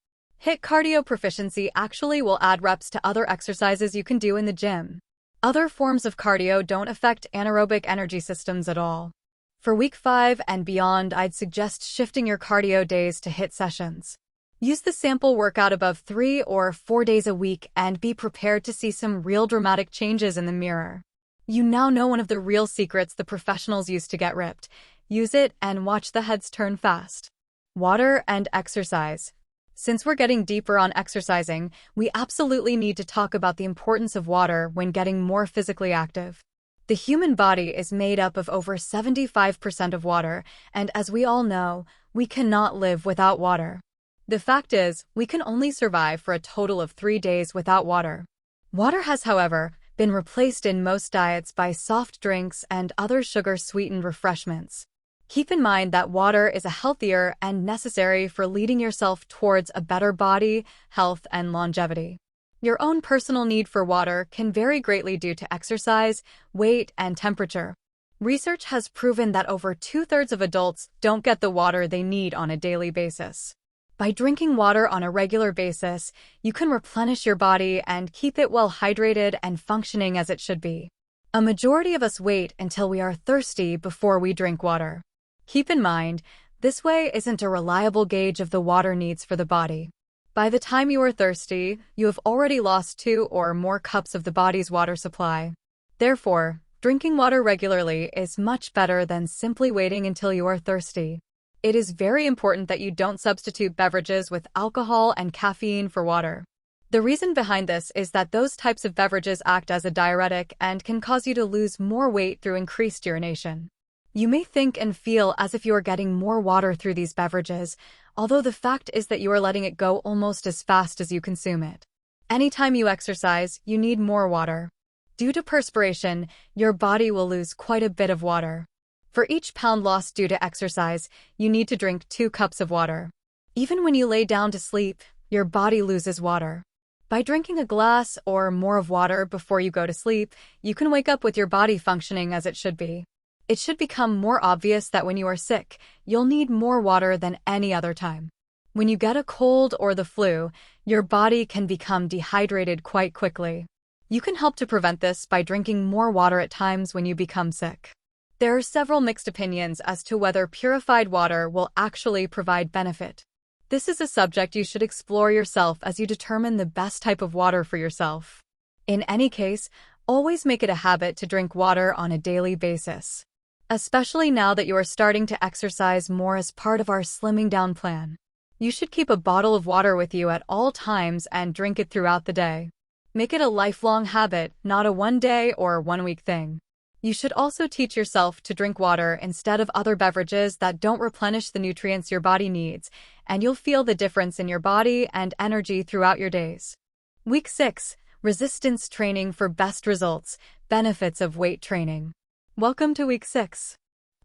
HIIT cardio proficiency actually will add reps to other exercises you can do in the gym. Other forms of cardio don't affect anaerobic energy systems at all. For week 5 and beyond, I'd suggest shifting your cardio days to HIIT sessions. Use the sample workout above 3 or 4 days a week and be prepared to see some real dramatic changes in the mirror. You now know one of the real secrets the professionals use to get ripped. Use it and watch the heads turn fast. Water and exercise. Since we're getting deeper on exercising, we absolutely need to talk about the importance of water when getting more physically active. The human body is made up of over 75% of water, and as we all know, we cannot live without water. The fact is, we can only survive for a total of 3 days without water. Water has, however, been replaced in most diets by soft drinks and other sugar-sweetened refreshments. Keep in mind that water is a healthier and necessary for leading yourself towards a better body, health, and longevity. Your own personal need for water can vary greatly due to exercise, weight, and temperature. Research has proven that over 2/3 of adults don't get the water they need on a daily basis. By drinking water on a regular basis, you can replenish your body and keep it well hydrated and functioning as it should be. A majority of us wait until we are thirsty before we drink water. Keep in mind, this way isn't a reliable gauge of the water needs for the body. By the time you are thirsty, you have already lost 2 or more cups of the body's water supply. Therefore, drinking water regularly is much better than simply waiting until you are thirsty. It is very important that you don't substitute beverages with alcohol and caffeine for water. The reason behind this is that those types of beverages act as a diuretic and can cause you to lose more weight through increased urination. You may think and feel as if you are getting more water through these beverages, although the fact is that you are letting it go almost as fast as you consume it. Anytime you exercise, you need more water. Due to perspiration, your body will lose quite a bit of water. For each pound lost due to exercise, you need to drink 2 cups of water. Even when you lay down to sleep, your body loses water. By drinking a glass or more of water before you go to sleep, you can wake up with your body functioning as it should be. It should become more obvious that when you are sick, you'll need more water than any other time. When you get a cold or the flu, your body can become dehydrated quite quickly. You can help to prevent this by drinking more water at times when you become sick. There are several mixed opinions as to whether purified water will actually provide benefit. This is a subject you should explore yourself as you determine the best type of water for yourself. In any case, always make it a habit to drink water on a daily basis. Especially now that you are starting to exercise more as part of our slimming down plan. You should keep a bottle of water with you at all times and drink it throughout the day. Make it a lifelong habit, not a one-day or one-week thing. You should also teach yourself to drink water instead of other beverages that don't replenish the nutrients your body needs, and you'll feel the difference in your body and energy throughout your days. Week 6. Resistance training for best results. Benefits of weight training. Welcome to week 6.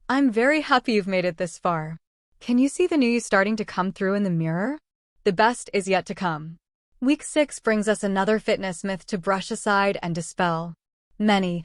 I'm very happy you've made it this far. Can you see the new you starting to come through in the mirror? The best is yet to come. Week 6 brings us another fitness myth to brush aside and dispel. Many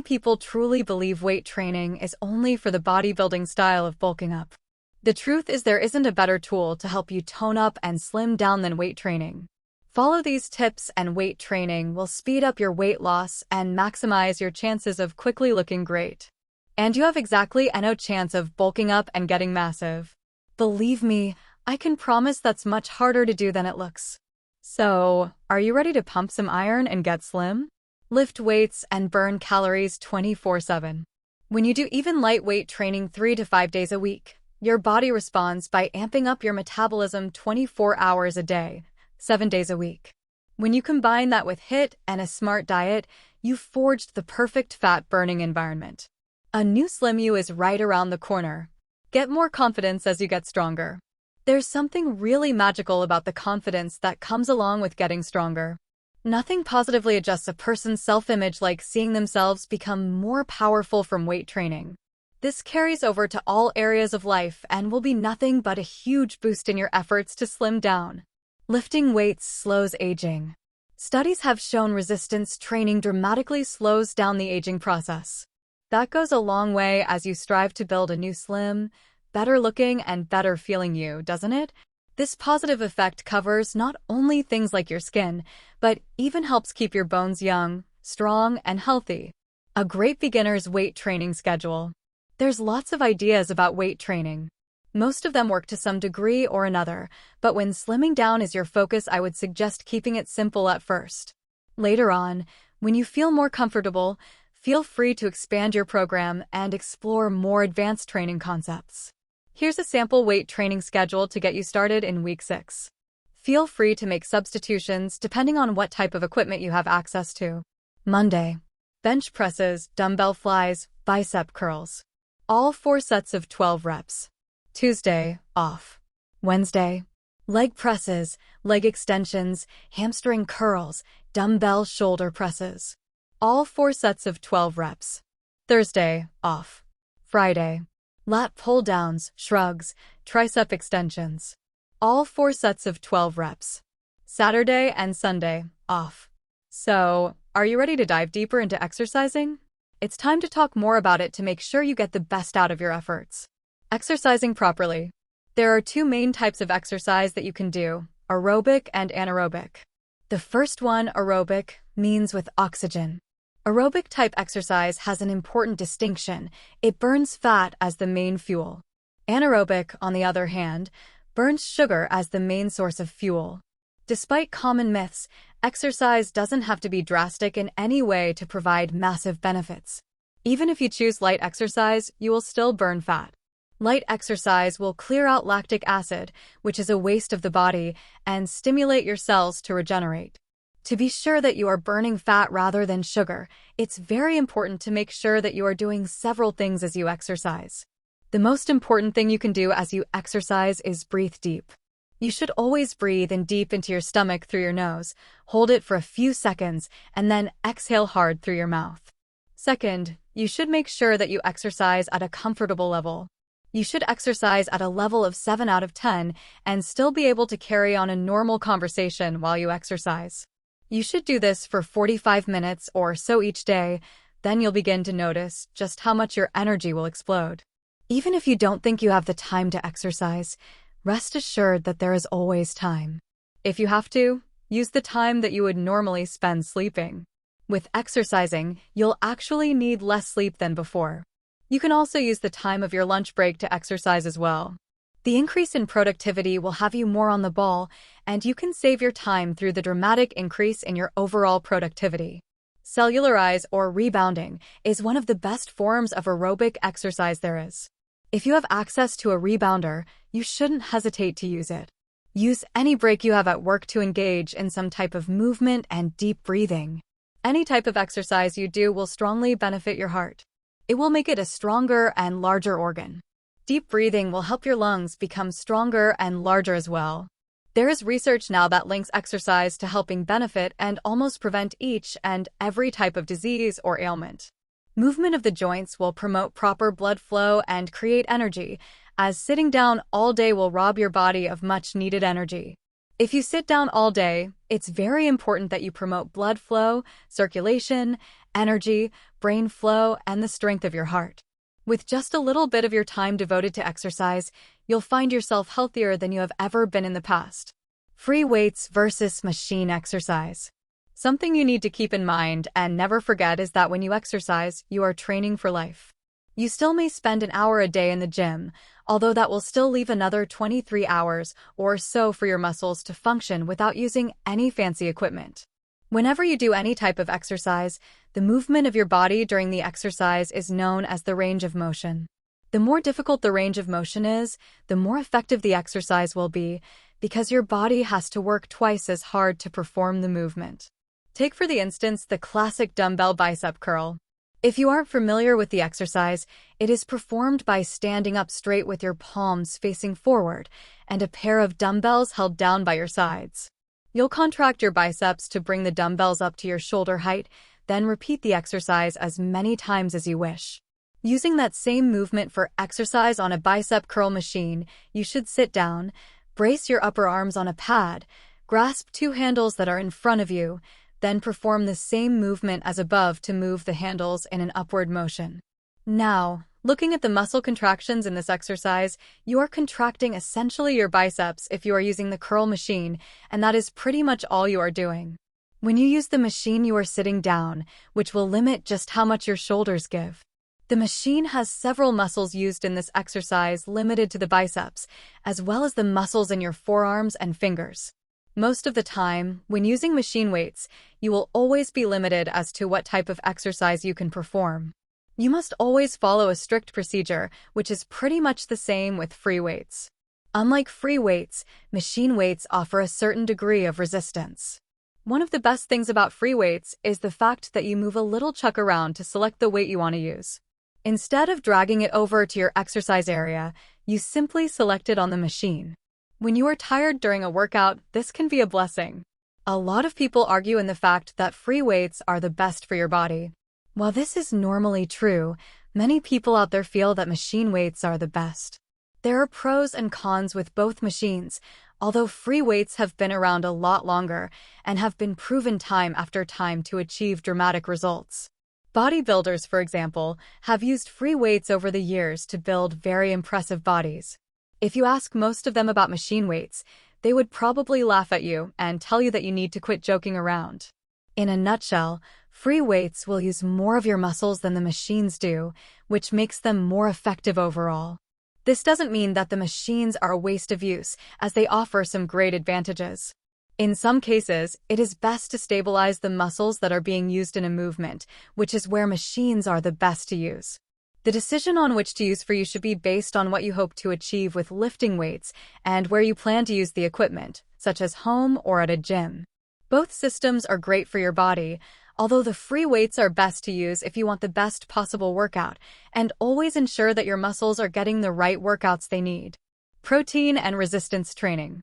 people truly believe weight training is only for the bodybuilding style of bulking up. The truth is there isn't a better tool to help you tone up and slim down than weight training. Follow these tips and weight training will speed up your weight loss and maximize your chances of quickly looking great. And you have exactly no chance of bulking up and getting massive. Believe me, I can promise that's much harder to do than it looks. So, are you ready to pump some iron and get slim? Lift weights and burn calories 24/7. When you do even lightweight training 3 to 5 days a week, your body responds by amping up your metabolism 24 hours a day, 7 days a week. When you combine that with HIIT and a smart diet, you've forged the perfect fat-burning environment. A new Slim You is right around the corner. Get more confidence as you get stronger. There's something really magical about the confidence that comes along with getting stronger. Nothing positively adjusts a person's self-image like seeing themselves become more powerful from weight training. This carries over to all areas of life and will be nothing but a huge boost in your efforts to slim down. Lifting weights slows aging. Studies have shown resistance training dramatically slows down the aging process. That goes a long way as you strive to build a new slim, better looking and better feeling you, doesn't it? This positive effect covers not only things like your skin, but even helps keep your bones young, strong, and healthy. A great beginner's weight training schedule. There's lots of ideas about weight training. Most of them work to some degree or another, but when slimming down is your focus, I would suggest keeping it simple at first. Later on, when you feel more comfortable, feel free to expand your program and explore more advanced training concepts. Here's a sample weight training schedule to get you started in week 6. Feel free to make substitutions depending on what type of equipment you have access to. Monday, bench presses, dumbbell flies, bicep curls. All 4 sets of 12 reps. Tuesday, off. Wednesday, leg presses, leg extensions, hamstring curls, dumbbell shoulder presses. All 4 sets of 12 reps. Thursday, off. Friday, lat pull-downs, shrugs, tricep extensions. All 4 sets of 12 reps. Saturday and Sunday, off. So, are you ready to dive deeper into exercising? It's time to talk more about it to make sure you get the best out of your efforts. Exercising properly. There are 2 main types of exercise that you can do, aerobic and anaerobic. The first one, aerobic, means with oxygen. Aerobic type exercise has an important distinction. It burns fat as the main fuel. Anaerobic, on the other hand, burns sugar as the main source of fuel. Despite common myths, exercise doesn't have to be drastic in any way to provide massive benefits. Even if you choose light exercise, you will still burn fat. Light exercise will clear out lactic acid, which is a waste of the body, and stimulate your cells to regenerate. To be sure that you are burning fat rather than sugar, it's very important to make sure that you are doing several things as you exercise. The most important thing you can do as you exercise is breathe deep. You should always breathe in deep into your stomach through your nose, hold it for a few seconds, and then exhale hard through your mouth. Second, you should make sure that you exercise at a comfortable level. You should exercise at a level of 7 out of 10 and still be able to carry on a normal conversation while you exercise. You should do this for 45 minutes or so each day, then you'll begin to notice just how much your energy will explode. Even if you don't think you have the time to exercise, rest assured that there is always time. If you have to, use the time that you would normally spend sleeping. With exercising, you'll actually need less sleep than before. You can also use the time of your lunch break to exercise as well. The increase in productivity will have you more on the ball, and you can save your time through the dramatic increase in your overall productivity. Cellularize or rebounding is one of the best forms of aerobic exercise there is. If you have access to a rebounder, you shouldn't hesitate to use it. Use any break you have at work to engage in some type of movement and deep breathing. Any type of exercise you do will strongly benefit your heart. It will make it a stronger and larger organ. Deep breathing will help your lungs become stronger and larger as well. There is research now that links exercise to helping benefit and almost prevent each and every type of disease or ailment. Movement of the joints will promote proper blood flow and create energy, as sitting down all day will rob your body of much-needed energy. If you sit down all day, it's very important that you promote blood flow, circulation, energy, brain flow, and the strength of your heart. With just a little bit of your time devoted to exercise, you'll find yourself healthier than you have ever been in the past. Free weights versus machine exercise. Something you need to keep in mind and never forget is that when you exercise, you are training for life. You still may spend an hour a day in the gym, although that will still leave another 23 hours or so for your muscles to function without using any fancy equipment. Whenever you do any type of exercise, the movement of your body during the exercise is known as the range of motion. The more difficult the range of motion is, the more effective the exercise will be, because your body has to work twice as hard to perform the movement. Take for the instance the classic dumbbell bicep curl. If you aren't familiar with the exercise, it is performed by standing up straight with your palms facing forward and a pair of dumbbells held down by your sides. You'll contract your biceps to bring the dumbbells up to your shoulder height, then repeat the exercise as many times as you wish. Using that same movement for exercise on a bicep curl machine, you should sit down, brace your upper arms on a pad, grasp two handles that are in front of you, then perform the same movement as above to move the handles in an upward motion. Now, looking at the muscle contractions in this exercise, you are contracting essentially your biceps if you are using the curl machine, and that is pretty much all you are doing. When you use the machine, you are sitting down, which will limit just how much your shoulders give. The machine has several muscles used in this exercise limited to the biceps, as well as the muscles in your forearms and fingers. Most of the time, when using machine weights, you will always be limited as to what type of exercise you can perform. You must always follow a strict procedure, which is pretty much the same with free weights. Unlike free weights, machine weights offer a certain degree of resistance. One of the best things about free weights is the fact that you move a little chuck around to select the weight you want to use. Instead of dragging it over to your exercise area, you simply select it on the machine. When you are tired during a workout, this can be a blessing. A lot of people argue in the fact that free weights are the best for your body. While this is normally true, many people out there feel that machine weights are the best. There are pros and cons with both machines, although free weights have been around a lot longer and have been proven time after time to achieve dramatic results. Bodybuilders, for example, have used free weights over the years to build very impressive bodies. If you ask most of them about machine weights, they would probably laugh at you and tell you that you need to quit joking around. In a nutshell, free weights will use more of your muscles than the machines do, which makes them more effective overall. This doesn't mean that the machines are a waste of use, as they offer some great advantages. In some cases, it is best to stabilize the muscles that are being used in a movement, which is where machines are the best to use. The decision on which to use for you should be based on what you hope to achieve with lifting weights and where you plan to use the equipment, such as home or at a gym. Both systems are great for your body, although the free weights are best to use if you want the best possible workout, and always ensure that your muscles are getting the right workouts they need. Protein and resistance training.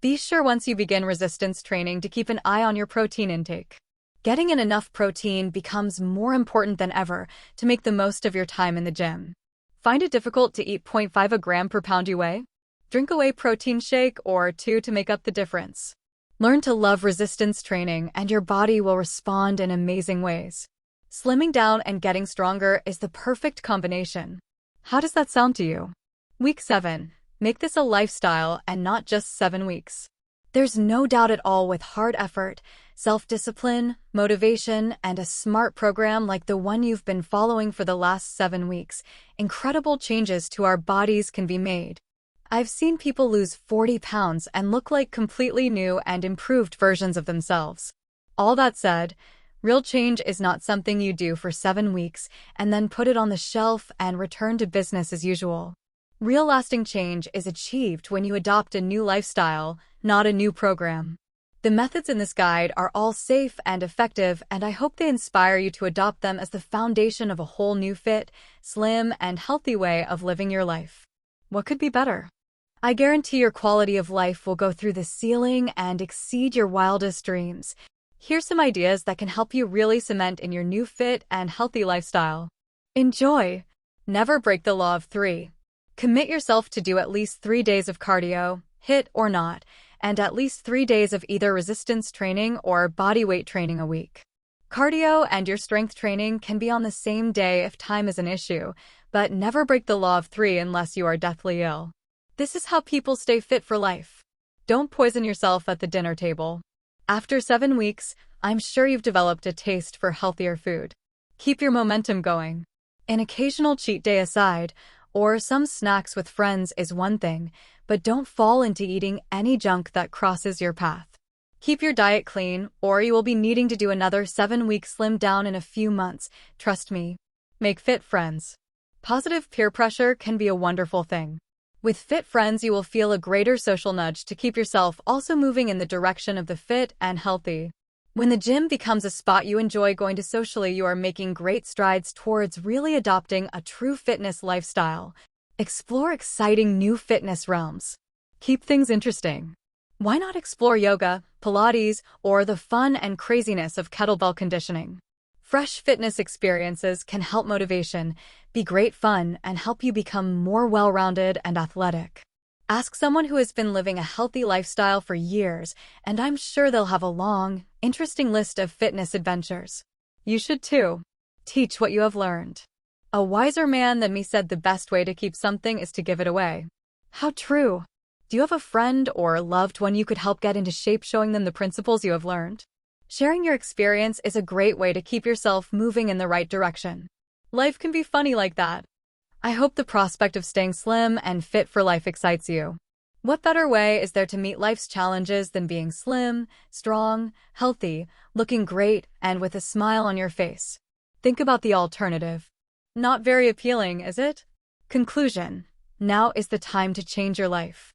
Be sure once you begin resistance training to keep an eye on your protein intake. Getting in enough protein becomes more important than ever to make the most of your time in the gym. Find it difficult to eat 0.5 gram per pound you weigh? Drink a whey protein shake or two to make up the difference. Learn to love resistance training and your body will respond in amazing ways. Slimming down and getting stronger is the perfect combination. How does that sound to you? Week 7. Make this a lifestyle and not just 7 weeks. There's no doubt at all with hard effort, self-discipline, motivation, and a smart program like the one you've been following for the last 7 weeks, incredible changes to our bodies can be made. I've seen people lose 40 pounds and look like completely new and improved versions of themselves. All that said, real change is not something you do for 7 weeks and then put it on the shelf and return to business as usual. Real lasting change is achieved when you adopt a new lifestyle, not a new program. The methods in this guide are all safe and effective, and I hope they inspire you to adopt them as the foundation of a whole new fit, slim, and healthy way of living your life. What could be better? I guarantee your quality of life will go through the ceiling and exceed your wildest dreams. Here's some ideas that can help you really cement in your new fit and healthy lifestyle. Enjoy! Never break the law of 3. Commit yourself to do at least 3 days of cardio, HIIT or not, and at least 3 days of either resistance training or bodyweight training a week. Cardio and your strength training can be on the same day if time is an issue, but never break the law of 3 unless you are deathly ill. This is how people stay fit for life. Don't poison yourself at the dinner table. After 7 weeks, I'm sure you've developed a taste for healthier food. Keep your momentum going. An occasional cheat day aside, or some snacks with friends is one thing, but don't fall into eating any junk that crosses your path. Keep your diet clean, or you will be needing to do another 7-week slim down in a few months. Trust me. Make fit friends. Positive peer pressure can be a wonderful thing. With fit friends, you will feel a greater social nudge to keep yourself also moving in the direction of the fit and healthy. When the gym becomes a spot you enjoy going to socially, you are making great strides towards really adopting a true fitness lifestyle. Explore exciting new fitness realms. Keep things interesting. Why not explore yoga, Pilates, or the fun and craziness of kettlebell conditioning? Fresh fitness experiences can help motivation, be great fun, and help you become more well-rounded and athletic. Ask someone who has been living a healthy lifestyle for years, and I'm sure they'll have a long, interesting list of fitness adventures. You should too. Teach what you have learned. A wiser man than me said the best way to keep something is to give it away. How true. Do you have a friend or loved one you could help get into shape showing them the principles you have learned? Sharing your experience is a great way to keep yourself moving in the right direction. Life can be funny like that. I hope the prospect of staying slim and fit for life excites you. What better way is there to meet life's challenges than being slim, strong, healthy, looking great, and with a smile on your face? Think about the alternative. Not very appealing, is it? Conclusion. Now is the time to change your life.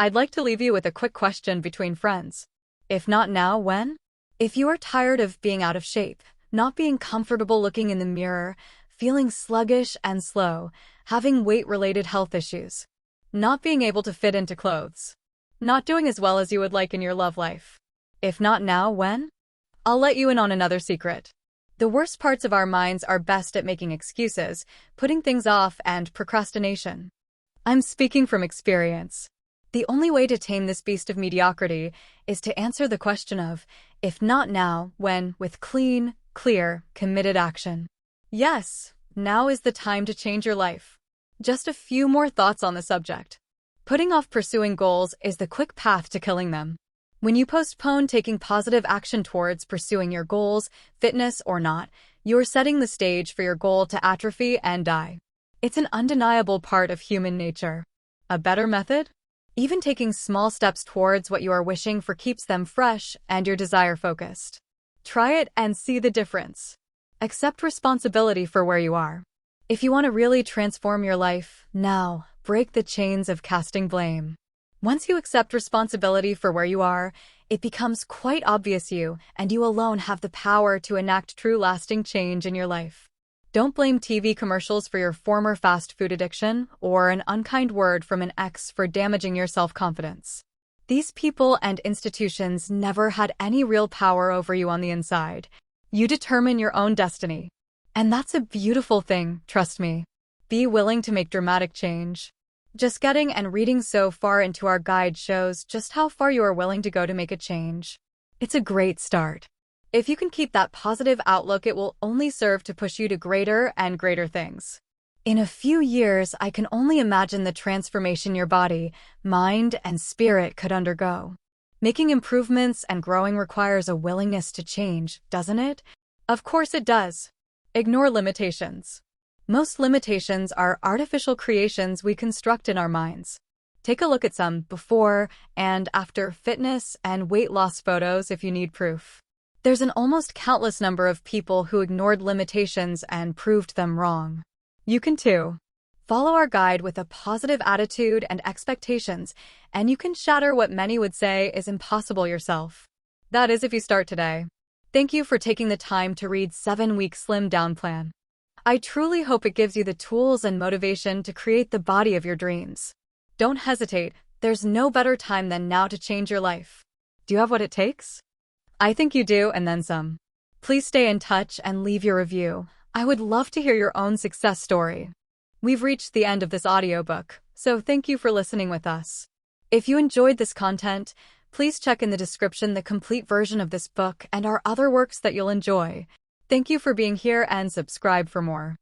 I'd like to leave you with a quick question between friends. If not now, when? If you are tired of being out of shape, not being comfortable looking in the mirror, feeling sluggish and slow, having weight-related health issues, not being able to fit into clothes, not doing as well as you would like in your love life. If not now, when? I'll let you in on another secret. The worst parts of our minds are best at making excuses, putting things off, and procrastination. I'm speaking from experience. The only way to tame this beast of mediocrity is to answer the question of, if not now, when, with clean, clear, committed action. Yes, now is the time to change your life. Just a few more thoughts on the subject. Putting off pursuing goals is the quick path to killing them. When you postpone taking positive action towards pursuing your goals, fitness or not, you're setting the stage for your goal to atrophy and die. It's an undeniable part of human nature. A better method? Even taking small steps towards what you are wishing for keeps them fresh and your desire focused. Try it and see the difference. Accept responsibility for where you are. If you want to really transform your life, now, break the chains of casting blame. Once you accept responsibility for where you are, it becomes quite obvious you and you alone have the power to enact true lasting change in your life. Don't blame TV commercials for your former fast food addiction or an unkind word from an ex for damaging your self-confidence. These people and institutions never had any real power over you on the inside. You determine your own destiny. And that's a beautiful thing, trust me. Be willing to make dramatic change. Just getting and reading so far into our guide shows just how far you are willing to go to make a change. It's a great start. If you can keep that positive outlook, it will only serve to push you to greater and greater things. In a few years, I can only imagine the transformation your body, mind, and spirit could undergo. Making improvements and growing requires a willingness to change, doesn't it? Of course it does. Ignore limitations. Most limitations are artificial creations we construct in our minds. Take a look at some before and after fitness and weight loss photos if you need proof. There's an almost countless number of people who ignored limitations and proved them wrong. You can too. Follow our guide with a positive attitude and expectations, and you can shatter what many would say is impossible yourself. That is if you start today. Thank you for taking the time to read 7-Week Slim Down Plan. I truly hope it gives you the tools and motivation to create the body of your dreams. Don't hesitate, there's no better time than now to change your life. Do you have what it takes? I think you do, and then some. Please stay in touch and leave your review. I would love to hear your own success story. We've reached the end of this audiobook, so thank you for listening with us. If you enjoyed this content, please check in the description the complete version of this book and our other works that you'll enjoy. Thank you for being here and subscribe for more.